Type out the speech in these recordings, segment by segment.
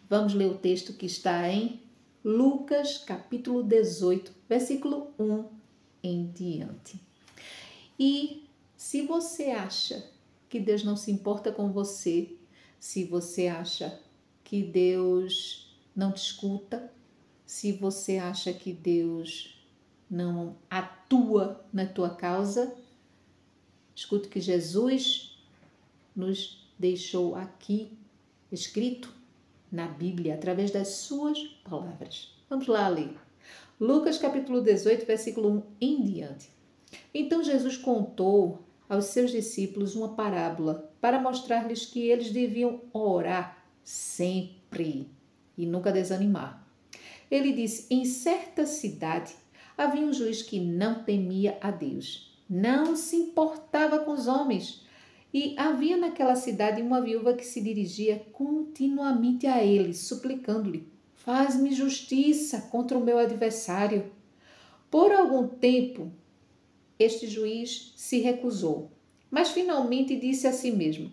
Vamos ler o texto que está em Lucas, capítulo 18, versículo 1 em diante. E se você acha que Deus não se importa com você, se você acha que Deus não te escuta, se você acha que Deus não atua na tua causa, escute que Jesus nos deixou aqui escrito na Bíblia, através das suas palavras. Vamos lá ler. Lucas capítulo 18, versículo 1 em diante. Então Jesus contou aos seus discípulos uma parábola para mostrar-lhes que eles deviam orar sempre e nunca desanimar. Ele disse: em certa cidade havia um juiz que não temia a Deus, não se importava com os homens. E havia naquela cidade uma viúva que se dirigia continuamente a ele, suplicando-lhe: faz-me justiça contra o meu adversário. Por algum tempo, este juiz se recusou, mas finalmente disse a si mesmo: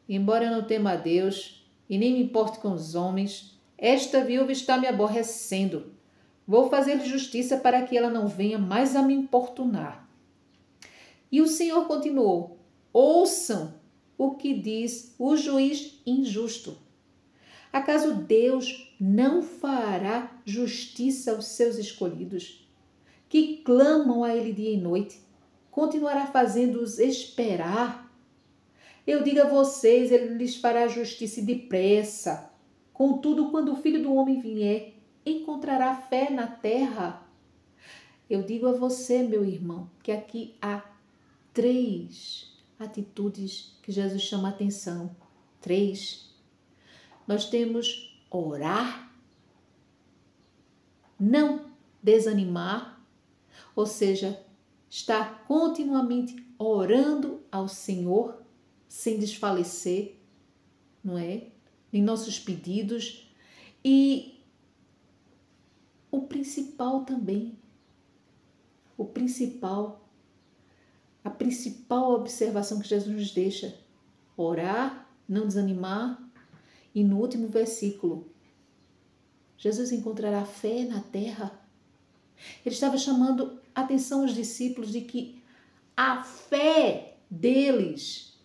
embora eu não tema a Deus e nem me importe com os homens, esta viúva está me aborrecendo. Vou fazer-lhe justiça para que ela não venha mais a me importunar. E o Senhor continuou: ouçam o que diz o juiz injusto. Acaso Deus não fará justiça aos seus escolhidos, que clamam a Ele dia e noite? Continuará fazendo-os esperar? Eu digo a vocês, Ele lhes fará justiça depressa. Contudo, quando o Filho do Homem vier, encontrará fé na terra? Eu digo a você, meu irmão, que aqui há 3 atitudes que Jesus chama a atenção. 3. Nós temos orar, não desanimar, ou seja, estar continuamente orando ao Senhor sem desfalecer, não é? Em nossos pedidos. E o principal também, a principal observação que Jesus nos deixa: orar, não desanimar. E no último versículo, Jesus encontrará fé na terra. Ele estava chamando a atenção aos discípulos de que a fé deles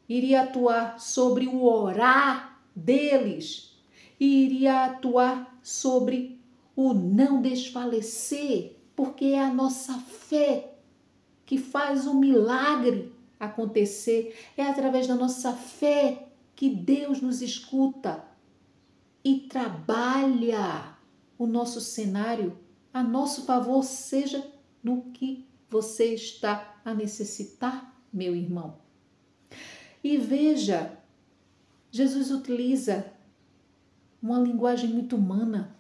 iria atuar sobre o orar deles e iria atuar sobre o não desfalecer, porque é a nossa fé que faz o milagre acontecer. É através da nossa fé que Deus nos escuta e trabalha o nosso cenário a nosso favor, seja no que você está a necessitar, meu irmão. E veja, Jesus utiliza uma linguagem muito humana.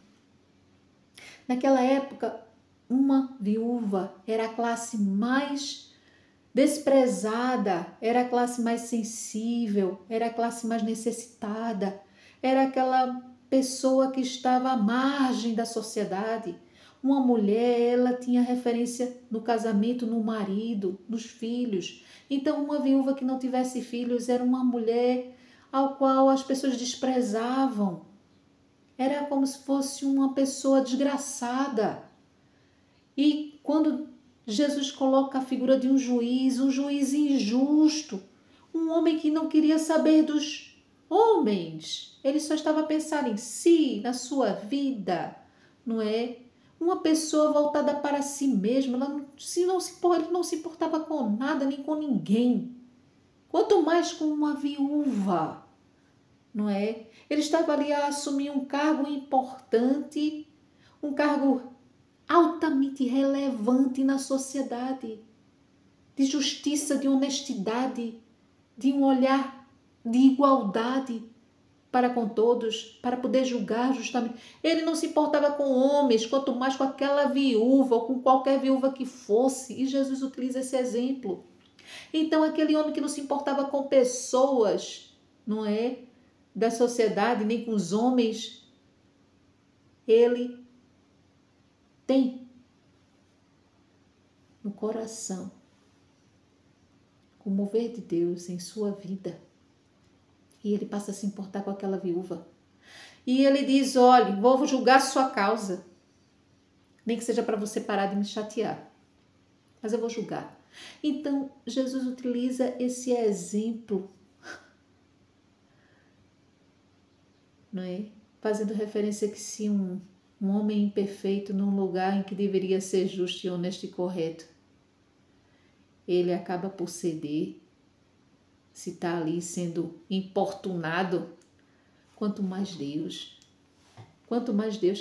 Naquela época, uma viúva era a classe mais desprezada, era a classe mais sensível, era a classe mais necessitada, era aquela pessoa que estava à margem da sociedade. Uma mulher, ela tinha referência no casamento, no marido, nos filhos. Então, uma viúva que não tivesse filhos era uma mulher ao qual as pessoas desprezavam. Era como se fosse uma pessoa desgraçada. E quando Jesus coloca a figura de um juiz injusto, um homem que não queria saber dos homens, ele só estava a pensar em si, na sua vida, não é? Uma pessoa voltada para si mesma, ele não se importava com nada nem com ninguém, quanto mais com uma viúva, não é? Ele estava ali a assumir um cargo importante, um cargo altamente relevante na sociedade, de justiça, de honestidade, de um olhar de igualdade para com todos, para poder julgar justamente. Ele não se importava com homens, quanto mais com aquela viúva ou com qualquer viúva que fosse, e Jesus utiliza esse exemplo. Então, aquele homem que não se importava com pessoas, não é, da sociedade, nem com os homens, ele tem no coração o mover de Deus em sua vida. E ele passa a se importar com aquela viúva. E ele diz, olha, vou julgar sua causa. Nem que seja para você parar de me chatear. Mas eu vou julgar. Então, Jesus utiliza esse exemplo, não é? Fazendo referência que se um homem imperfeito num lugar em que deveria ser justo e honesto e correto, ele acaba por ceder, se está ali sendo importunado, quanto mais Deus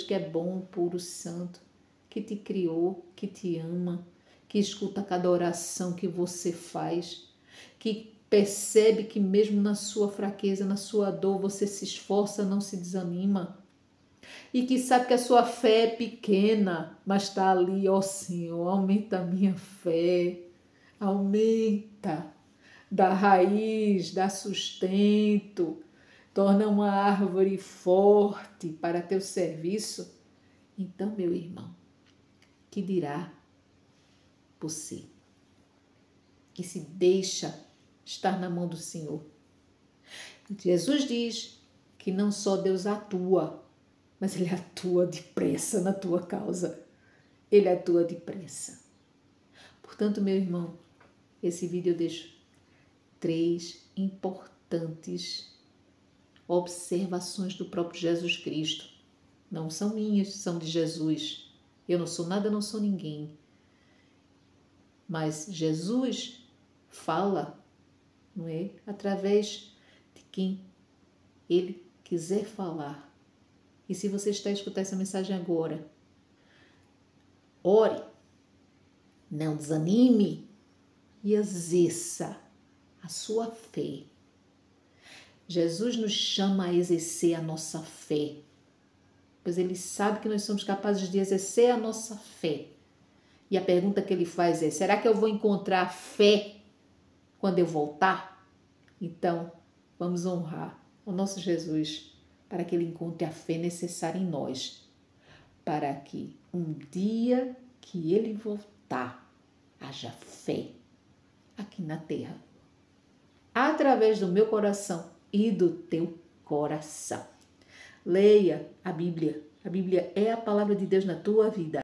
que é bom, puro, santo, que te criou, que te ama, que escuta cada oração que você faz, que percebe que mesmo na sua fraqueza, na sua dor, você se esforça, não se desanima. E que sabe que a sua fé é pequena, mas está ali, ó Senhor, aumenta a minha fé, aumenta, dá raiz, dá sustento, torna uma árvore forte para teu serviço. Então, meu irmão, que dirá você que se deixa estar na mão do Senhor? Jesus diz que não só Deus atua, mas Ele atua depressa na tua causa. Ele atua depressa. Portanto, meu irmão, esse vídeo eu deixo 3 importantes observações do próprio Jesus Cristo. Não são minhas, são de Jesus. Eu não sou nada, não sou ninguém. Mas Jesus fala, não é? Através de quem Ele quiser falar. E se você está a escutar essa mensagem agora, ore, não desanime e exerça a sua fé. Jesus nos chama a exercer a nossa fé, pois Ele sabe que nós somos capazes de exercer a nossa fé. E a pergunta que Ele faz é, será que eu vou encontrar fé quando eu voltar? Então, vamos honrar o nosso Jesus para que Ele encontre a fé necessária em nós, para que um dia que Ele voltar, haja fé aqui na terra, através do meu coração e do teu coração. Leia a Bíblia. A Bíblia é a palavra de Deus na tua vida.